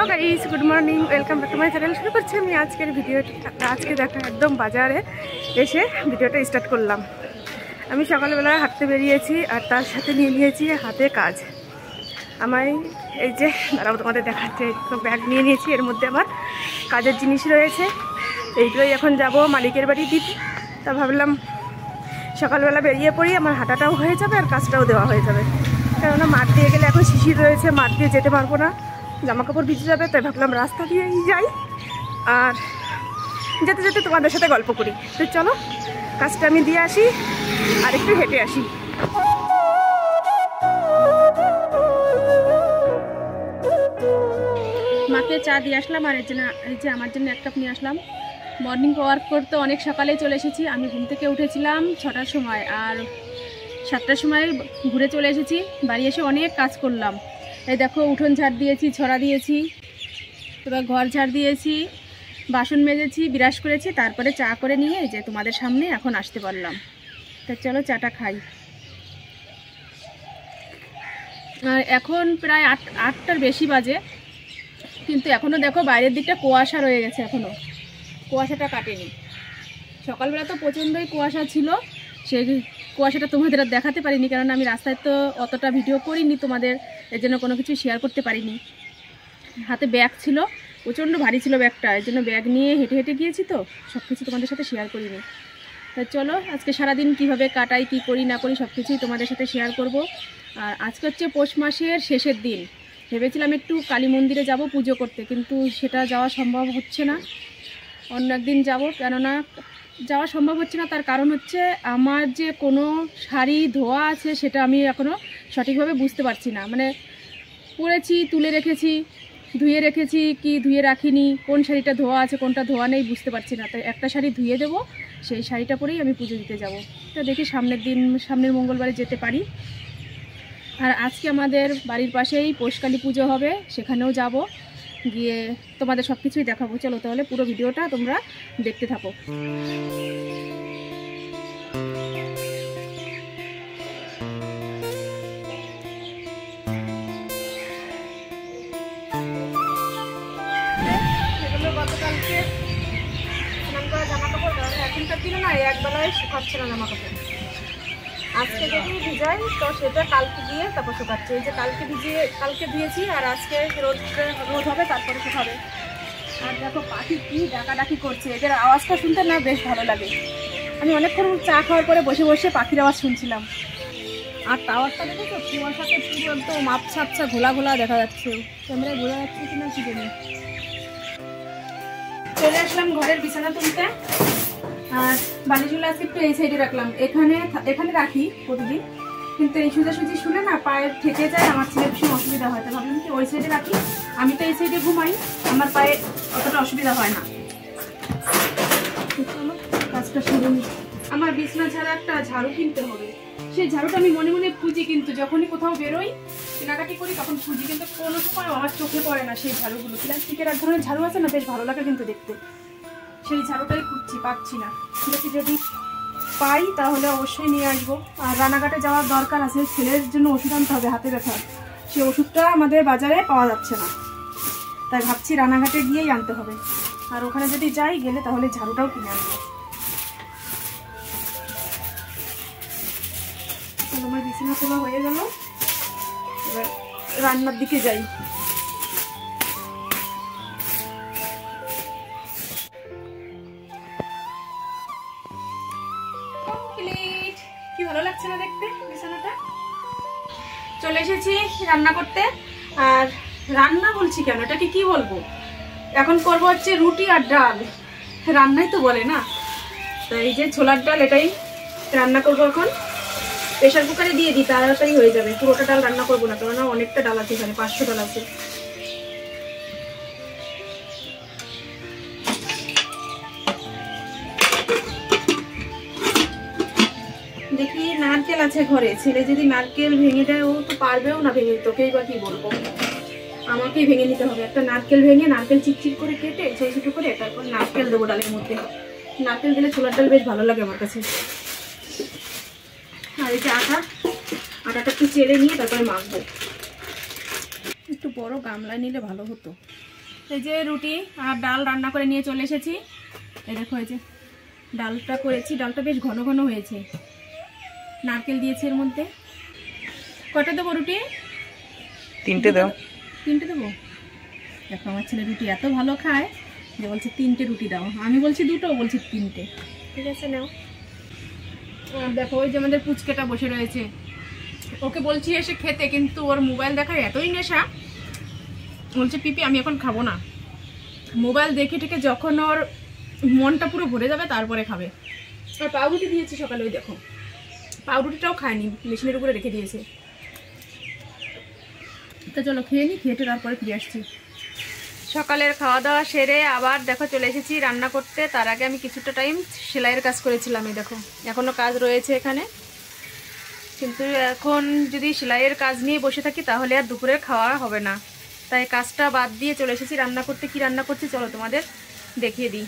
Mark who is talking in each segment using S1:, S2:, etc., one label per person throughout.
S1: Guys, good morning, welcome back to my channel. শুরু করছি আমি আজকের ভিডিওটা। আজকে দেখো একদম বাজারে এসে ভিডিওটা স্টার্ট করলাম। আমি সকালবেলায় হাঁটতে বেরিয়েছি আর তার সাথে নিয়ে নিয়েছি হাতে কাজ। আমায় এই যে দাঁড়াও তোমাদের দেখাচ্ছে, ব্যাগ নিয়ে নিয়েছি, এর মধ্যে আমার কাজের জিনিস রয়েছে। এইগুলোই এখন যাব মালিকের বাড়ি দিতে। তা ভাবলাম সকালবেলা বেরিয়ে পড়ি, আমার হাঁটাটাও হয়ে যাবে আর কাজটাও দেওয়া হয়ে যাবে। কেননা মাঠ দিয়ে গেলে এখন শিশির রয়েছে, মাঠ দিয়ে যেতে পারবো না, জামা কাপড় ভিজে যাবে। তাই ভাবলাম রাস্তা দিয়েই যাই আর যেতে যেতে তোমাদের সাথে গল্প করি। তো চলো কাজটা আমি দিয়ে আসি আর একটু হেঁটে আসি। মাকে চা দিয়ে আসলাম আর এই যে আমার জন্য এক কাপ নিয়ে আসলাম। মর্নিং ওয়ার্ক করতে অনেক সকালে চলে এসেছি। আমি ঘুম থেকে উঠেছিলাম 6টার সময় আর 7টার সময় ঘুরে চলে এসেছি। বাড়ি এসে অনেক কাজ করলাম। এই দেখো উঠোন ঝাড় দিয়েছি, ছড়া দিয়েছি, এবার ঘর ঝাড় দিয়েছি, বাসন মেজেছি, বিরাস করেছি, তারপরে চা করে নিয়ে এই যে তোমাদের সামনে এখন আসতে পারলাম। তা চলো চাটা খাই। আর এখন প্রায় 8টার বেশি বাজে, কিন্তু এখনও দেখো বাইরের দিকটা কুয়াশা রয়ে গেছে, এখনও কুয়াশাটা কাটেনি। সকালবেলা তো প্রচণ্ডই কুয়াশা ছিল, সেই কুয়াশাটা তোমাদের আর দেখাতে পারিনি, কারণ আমি রাস্তায় তো অতটা ভিডিও করিনি তোমাদের, এর জন্য কোনো কিছু শেয়ার করতে পারিনি। হাতে ব্যাগ ছিল, প্রচণ্ড ভারী ছিল ব্যাগটা, এর জন্য ব্যাগ নিয়ে হেঁটে হেঁটে গিয়েছি, তো সব কিছু তোমাদের সাথে শেয়ার করিনি। তা চলো আজকে সারাদিন কীভাবে কাটাই, কী করি না করি সব কিছুই তোমাদের সাথে শেয়ার করব। আর আজকে হচ্ছে পৌষ মাসের শেষের দিন। ভেবেছিলাম একটু কালী মন্দিরে যাব পুজো করতে, কিন্তু সেটা যাওয়া সম্ভব হচ্ছে না, অন্য একদিন যাব। কেননা যাওয়া সম্ভব হচ্ছে না, তার কারণ হচ্ছে আমার যে কোনো শাড়ি ধোয়া আছে সেটা আমি এখনও সঠিকভাবে বুঝতে পারছি না। মানে পরেছি, তুলে রেখেছি, ধুয়ে রেখেছি কি ধুয়ে রাখিনি, কোন শাড়িটা ধোয়া আছে কোনটা ধোয়া নেই বুঝতে পারছি না। তাই একটা শাড়ি ধুয়ে দেবো, সেই শাড়িটা পরেই আমি পুজো দিতে যাব। তো দেখি সামনের মঙ্গলবারে যেতে পারি। আর আজকে আমাদের বাড়ির পাশেই পৌষকালী পুজো হবে, সেখানেও যাব, গিয়ে তোমাদের সব কিছুই দেখাবো। চলো তাহলে পুরো ভিডিওটা তোমরা দেখতে থাকো। গতকালকে স্নান করা জামা কাপড়, এখনকার দিনে না একবেলায় শুকাচ্ছে না জামা কাপড়। আজকে যদি ভিজাই তো সেটা কালকে দিয়ে তারপর শুকাচ্ছে। এই যে কালকে দিয়েছি আর আজকে রোদ হবে, তারপরে শুকাবে। আর দেখো পাখি কি ডাকাডাকি করছে, এদের আওয়াজটা শুনতে না বেশ ভালো লাগে। আমি অনেকক্ষণ চা খাওয়ার পরে বসে বসে পাখির আওয়াজ শুনছিলাম। আর টাওয়ারটা দেখেছো, কুয়াশাতে পুরো একদম আবছা ঘোলা ঘোলা দেখা যাচ্ছে। ক্যামেরায় বোঝা যাচ্ছে কিনা কি জানি। চলে আসলাম ঘরের বিছানা তুলতে। আর বালিশগুলো আজকে একটু এই সাইডে রাখলাম, এখানে রাখি প্রতিদিন, কিন্তু এই সোজাসুজি শুনে না পায়ে ঠেকে যায়, আমার ছেলের ভীষণ অসুবিধা হয়। তো ভাবলাম কি ওই সাইডে রাখি, আমি তো এই সাইডে ঘুমাই, আমার পায়ে অতটা অসুবিধা হয় না। কাজটা শুরু। আমার বিছানা ছাড়া একটা ঝাড়ু কিনতে হবে, সেই ঝাড়ুটা আমি মনে মনে খুঁজি, কিন্তু যখনই কোথাও বেরোই কেনাকাটি করি তখন খুঁজি, কিন্তু কোনো সময় আমার চোখে পড়ে না সেই ঝাড়ুগুলো। প্লাস্টিকের এক ধরনের ঝাড়ু আছে না, বেশ ভালো লাগে কিন্তু দেখতে, সেই ঝাড়ুটাই খুঁজছি, পাচ্ছি না। ঠিক আছে, যদি পাই তাহলে অবশ্যই নিয়ে আসবো। আর রানাঘাটে যাওয়ার দরকার আছে, ছেলের জন্য ওষুধ আনতে হবে হাতে ব্যথার, সেই ওষুধটা আমাদের বাজারে পাওয়া যাচ্ছে না, তাই ভাবছি রানাঘাটে গিয়েই আনতে হবে। আর ওখানে যদি যাই গেলে তাহলে ঝাড়ুটাও কিনে আনবো। আমার বিছানা তোলা হয়ে গেল, এবার রান্নার দিকে যাই। কি ভালো লাগছে না দেখতে বিছানাটা। চলে এসেছি রান্না করতে। আর রান্না বলছি কেন, এটাকে কি বলবো, এখন করবো হচ্ছে রুটি আর ডাল, রান্নাই তো বলে না। তো এই যে ছোলার ডাল, এটাই রান্না করবো এখন। প্রেশার কুকারে দিয়ে দিই, তাড়াতাড়ি হয়ে যাবে। পুরোটা ডাল রান্না করবো না, কারণ অনেকটা ডাল আছে এখানে, 500 ডাল আছে। দেখি নারকেল আছে ঘরে, ছেলে যদি নারকেল ভেঙে দেয়, ও তো পারবেও না ভেঙে, তোকেই বা কি বলবো, আমাকেই ভেঙে নিতে হবে। একটা নারকেল ভেঙে নারকেল চিকচিক করে কেটে ছোটো ছোটো করে তারপর নারকেল দেবো ডালের মধ্যে। নারকেল দিলে ছোলার ডাল বেশ ভালো লাগে আমার কাছে। আর এই যে আটাটা একটু চেলে নিয়ে তারপরে মাখবো। একটু বড় গামলায় নিলে ভালো হতো, এই যে রুটি আর ডাল রান্না করে নিয়ে চলে এসেছি। এই দেখো এই যে ডালটা করেছি, ডালটা বেশ ঘন ঘন হয়েছে, নারকেল দিয়েছি এর মধ্যে। কটা দেবো রুটি?
S2: 3টে দাও।
S1: 3টে দেবো? দেখো আমার ছেলে রুটি এত ভালো খায় যে বলছে 3টে রুটি দাও, আমি বলছি 2টো, বলছি 3টে। ঠিক আছে নাও। আর দেখো ওই যে আমাদের পুচকেটা বসে রয়েছে, ওকে বলছি এসে খেতে, কিন্তু ওর মোবাইল দেখার এতই নেশা, বলছে পিপি আমি এখন খাবো না, মোবাইল দেখে টেকে যখন ওর মনটা পুরো ভরে যাবে তারপরে খাবে। আর পাউরুটি দিয়েছি সকালে, ওই দেখো পাউরুটিটাও খায়নি, মেশিনের উপরে রেখে দিয়েছে। তো চলো খেয়ে নিই, খেয়ে তারপরে ফিরে আসছি। সকালের খাওয়া দাওয়া সেরে আবার দেখো চলে এসেছি রান্না করতে। তার আগে আমি কিছুটা টাইম সেলাইয়ের কাজ করেছিলাম। এই দেখো এখনও কাজ রয়েছে এখানে, কিন্তু এখন যদি সেলাইয়ের কাজ নিয়ে বসে থাকি তাহলে আর দুপুরের খাওয়া হবে না, তাই কাজটা বাদ দিয়ে চলে এসেছি রান্না করতে। কি রান্না করছি চলো তোমাদের দেখিয়ে দিই।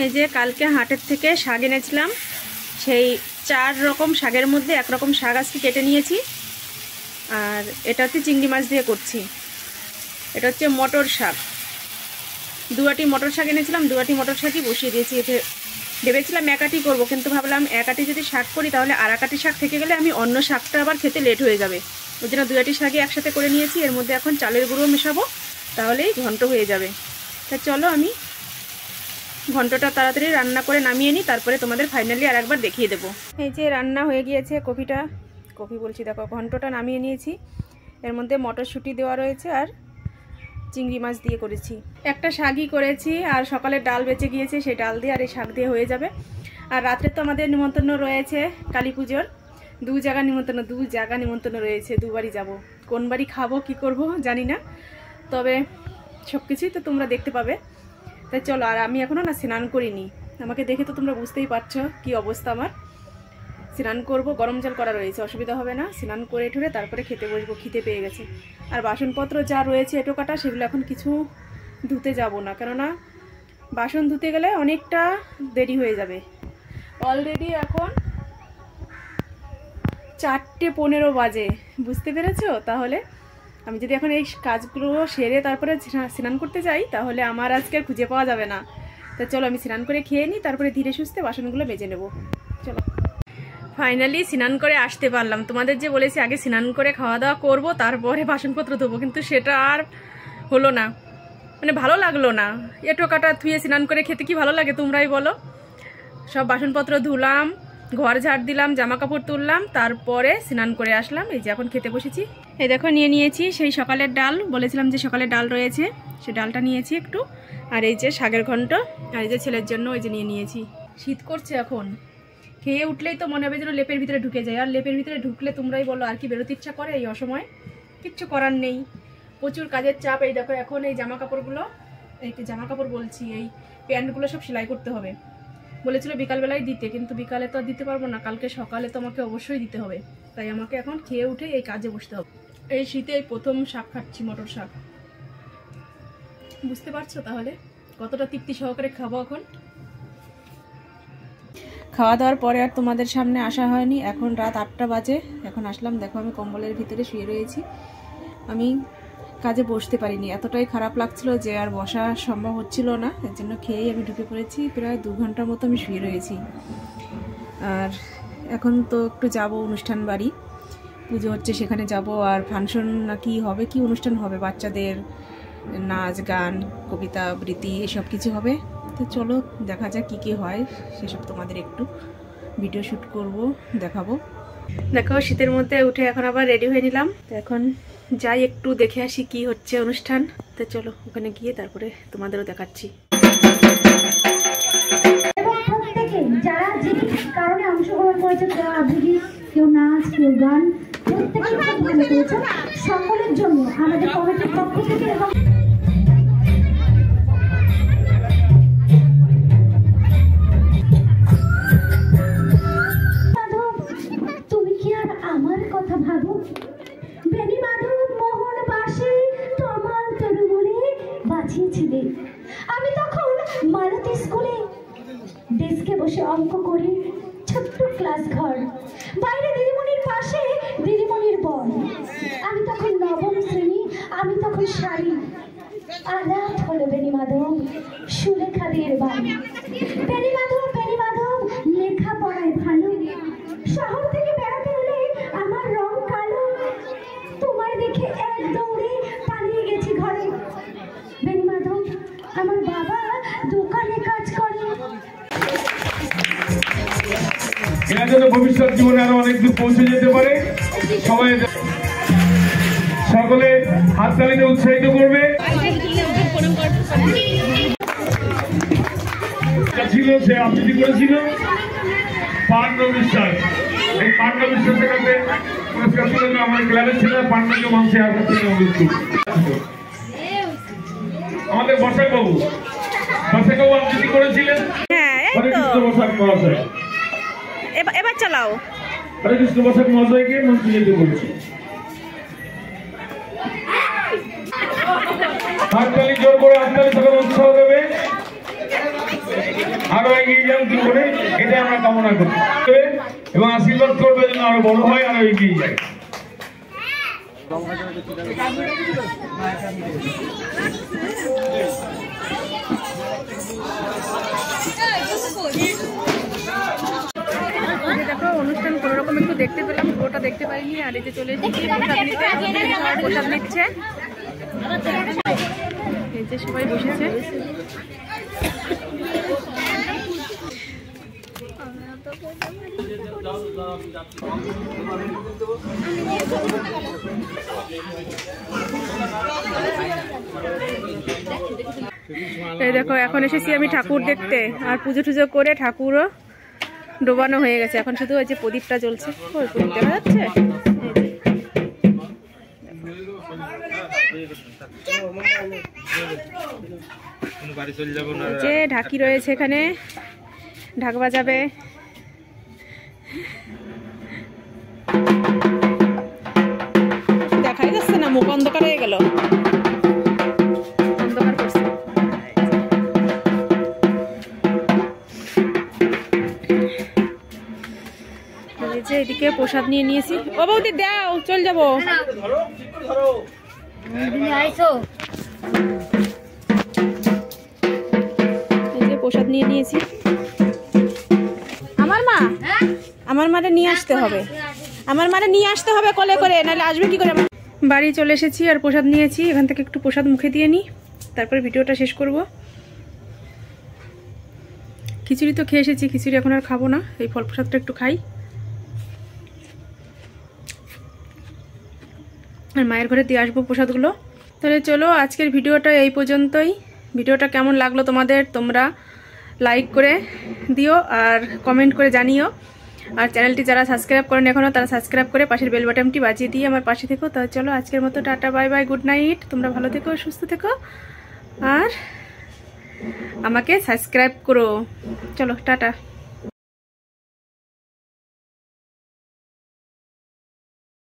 S1: এই যে কালকে হাটের থেকে শাক এনেছিলাম, সেই 4 রকম শাকের মধ্যে 1 রকম শাক আজকে কেটে নিয়েছি, আর এটা হচ্ছে চিংড়ি মাছ দিয়ে করছি। এটা হচ্ছে মটর শাক, 2 আঁটি মটর শাক এনেছিলাম, 2 আঁটি মটর শাকই বসিয়ে দিয়েছি। এতে ভেবেছিলাম 1 আঁটি করবো, কিন্তু ভাবলাম 1 আঁটি যদি শাক করি তাহলে আর 1 আঁটি শাক থেকে গেলে আমি অন্য শাকটা আবার খেতে লেট হয়ে যাবে, ওই জন্য 2 আঁটি শাকই একসাথে করে নিয়েছি। এর মধ্যে এখন চালের গুঁড়ো মেশাবো, তাহলেই ঘন্ট হয়ে যাবে। তা চলো আমি ঘন্টটা তাড়াতাড়ি রান্না করে নামিয়ে নিই, তারপরে তোমাদের ফাইনালি আর একবার দেখিয়ে দেবো। এই যে রান্না হয়ে গিয়েছে, দেখো ঘন্টটা নামিয়ে নিয়েছি। এর মধ্যে মটরশুঁটি দেওয়া রয়েছে আর চিংড়ি মাছ দিয়ে করেছি। একটা শাকই করেছি, আর সকালে ডাল বেঁচে গিয়েছে, সেই ডাল দিয়ে আর এই শাক দিয়ে হয়ে যাবে। আর রাত্রে তো আমাদের নিমন্ত্রণ রয়েছে কালী পুজোর, 2 জায়গা নিমন্ত্রণ রয়েছে, 2 বাড়ি যাব। কোন বাড়ি খাবো কি করব জানি না, তবে সব কিছুই তো তোমরা দেখতে পাবে। তাই চলো, আর আমি এখনও না স্নান করিনি, আমাকে দেখে তো তোমরা বুঝতেই পারছো কি অবস্থা আমার। স্নান করব, গরম জল করা রয়েছে, অসুবিধা হবে না, স্নান করে ঠুরে তারপরে খেতে বসবো, খিদে পেয়ে গেছে। আর বাসনপত্র যা রয়েছে এটো কাটা, সেগুলো এখন কিছু ধুতে যাব না, কেননা বাসন ধুতে গেলে অনেকটা দেরি হয়ে যাবে। অলরেডি এখন 4:15 বাজে, বুঝতে পেরেছো? তাহলে আমি যদি এখন এই কাজগুলো সেরে তারপরে স্নান করতে যাই তাহলে আমার আজকে আর খুঁজে পাওয়া যাবে না। তো চলো আমি স্নান করে খেয়ে নিই, তারপরে ধীরে সুস্থে বাসনগুলো মেজে নেব। চলো, ফাইনালি স্নান করে আসতে পারলাম। তোমাদের যে বলেছি আগে স্নান করে খাওয়া দাওয়া করবো, তারপরে বাসনপত্র ধোবো, কিন্তু সেটা আর হলো না, মানে ভালো লাগলো না। এটো কাটা ধুয়ে স্নান করে খেতে কি ভালো লাগে তোমরাই বলো। সব বাসনপত্র ধুলাম, ঘর ঝাড় দিলাম, জামা কাপড় তুললাম, তারপরে স্নান করে আসলাম। এই যে এখন খেতে বসেছি। এই দেখো নিয়ে নিয়েছি সেই সকালের ডাল, বলেছিলাম যে সকালের ডাল রয়েছে, সেই ডালটা নিয়েছি একটু, আর এই যে শাকের ঘন্ট, আর এই যে ছেলের জন্য ওই যে নিয়ে নিয়েছি। শীত করছে এখন, খেয়ে উঠলেই তো মনে হবে যেন লেপের ভিতরে ঢুকে যায়, আর লেপের ভিতরে ঢুকলে তোমরাই বলো আর কি বেরোতে ইচ্ছা করে এই অসময়। কিচ্ছু করার নেই, প্রচুর কাজের চাপ। এই দেখো এখন এই জামা কাপড়গুলো, এই জামা কাপড় বলছি, এই প্যান্টগুলো সব সেলাই করতে হবে। বলেছিল বিকালবেলায় দিতে, কিন্তু বিকালে তো আর দিতে পারবো না, কালকে সকালে তো আমাকে অবশ্যই দিতে হবে। তাই আমাকে এখন খেয়ে উঠে এই কাজে বসতে হবে। এই শীতে এই প্রথম শাক খাচ্ছি, মটর শাক, বুঝতে পারছো তাহলে কতটা তৃপ্তি সহকারে খাবো। এখন খাওয়া দাওয়ার পরে আর তোমাদের সামনে আসা হয়নি। এখন রাত 8টা বাজে, এখন আসলাম। দেখো আমি কম্বলের ভিতরে শুয়ে রয়েছি, আমি কাজে বসতে পারিনি, এতটাই খারাপ লাগছিল যে আর বসা সম্ভব হচ্ছিল না, এর জন্য খেয়েই আমি ঢুকে পড়েছি। প্রায় 2 ঘন্টার মতো আমি শুয়ে রয়েছি। আর এখন তো একটু যাব অনুষ্ঠান বাড়ি, পুজো হচ্ছে সেখানে যাব, আর ফাংশন নাকি হবে, কি অনুষ্ঠান হবে, বাচ্চাদের নাচ গান কবিতা আবৃত্তি এসব কিছু হবে। তো চলো দেখা যাক কী কী হয়, সেসব তোমাদের একটু ভিডিও শ্যুট করব, দেখাবো। দেখো শীতের মধ্যে উঠে এখন আবার রেডি হয়ে নিলাম। তো এখন যাই একটু দেখে আসি কি হচ্ছে অনুষ্ঠান। তো চলো ওখানে গিয়ে তারপরে তোমাদেরও দেখাচ্ছি।
S3: যারা যে কারণে অংশগ্রহণ করেছে, আবৃত্তি, কেউ নাচ, কেউ গান, প্রত্যেকে খুব ভালো করেছে। সকলের জন্য আমাদের কমিটির পক্ষ থেকে এবং তুমি কি আর আমার কথা ভাবো? বেনি মাধব মোহন বাসে তমাল তরু বলে বাঁচিয়েছিলে। আমি তখন মালতী স্কুলে ডেস্কে বসে অঙ্ক করি, ছোট্ট ক্লাস ঘর, বাইরে দিদিমণির পাশে দিদিমণির বর। আমি তখন 9ম শ্রেণী, আমি তখন শাড়ি, আলাপ হলো বেনি মাধব সুলেখাদের বাড়ি। বেনি মাধব লেখাপড়ায় ভালো, শহর থেকে বেড়াতে এলে আমার রং কালো। তোমায় দেখে এক দৌড়ে পালিয়ে গেছি ঘরে। বেনি মাধব আমার বাবা দোকানে কাজ করে।
S4: এরা যেন ভবিষ্যৎ জীবনে আরো অনেক দূর পৌঁছে যেতে পারে। সবাই সকলে হাততালিতে উৎসাহিত করবে। ছিল সে আবৃত্তি করেছিল পান্ড বিশ্বাস। এই পান্ড বিশ্বাসের কাছে পুরস্কার ছিল আমার ক্লাবের ছিল পান্ড্য মানুষের হাত থেকে মৃত্যু। আমাদের বসাক বাবু আবৃত্তি করেছিলেন। হরে কৃষ্ণ বসাক মহাশয়,
S1: এবার চালাও।
S4: হরে কৃষ্ণ বসাক মহাশয়কে মন্ত্রী যেতে বলছি। হাততালি জোর করে হাততালি সকল উৎসাহ দেবে, আরো এগিয়ে যান জীবনে, এটা আমরা কামনা করি এবং আশীর্বাদ করবে যেন আরো বড় হয়, আরো এগিয়ে যায়।
S1: দেখো অনুষ্ঠান কোনো রকম একটু দেখতে পেলাম, পুরোটা দেখতে পাইনি। আর এই যে চলে এসেছি প্রসাদ নিতে, সবাই প্রসাদ নিচ্ছে। এই যে সবাই বসেছে। এই দেখো এখন এসেছি আমি ঠাকুর দেখতে, আর পুজো টুজো করে ঠাকুরও ডোবানো হয়ে গেছে। এখন শুধু ওই যে প্রদীপটা জ্বলছে, ওই প্রদীপ দেখা যাচ্ছে। যে ঢাকি রয়েছে এখানে, ঢাক বাজাবে। দেখাই যাচ্ছে না, মুখ অন্ধকার হয়ে গেল, অন্ধকার করছে। এদিকে প্রসাদ নিয়ে নিয়েছি। ও বৌদি দাও, চল যাবো। এই যে প্রসাদ নিয়ে নিয়েছি। আমার মারে নিয়ে আসতে হবে, কোলে করে, নাহলে আসবে কি করে। বাড়ি চলে এসেছি আর প্রসাদ নিয়েছি। এখান থেকে একটু প্রসাদ মুখে দিয়ে নিই, তারপরে ভিডিওটা শেষ করব। খিচুড়ি তো খেয়ে এসেছি, খিচুড়ি এখন আর খাবো না, এই ফল প্রসাদটা একটু খাই। আর মায়ের ঘরে দিয়ে আসবো প্রসাদগুলো। তাহলে চলো আজকের ভিডিওটা এই পর্যন্তই। ভিডিওটা কেমন লাগলো তোমাদের, তোমরা লাইক করে দিও আর কমেন্ট করে জানিও। আর চ্যানেলটি যারা সাবস্ক্রাইব করেন এখনও, তারা সাবস্ক্রাইব করে পাশের বেল বাটনটি বাজিয়ে দিয়ে আমার পাশে থেকো। তাহলে চলো আজকের মতো tata, bye bye, good night. তোমরা ভালো থেকো, সুস্থ থেকো, আর আমাকে সাবস্ক্রাইব করো। চলো টাটা।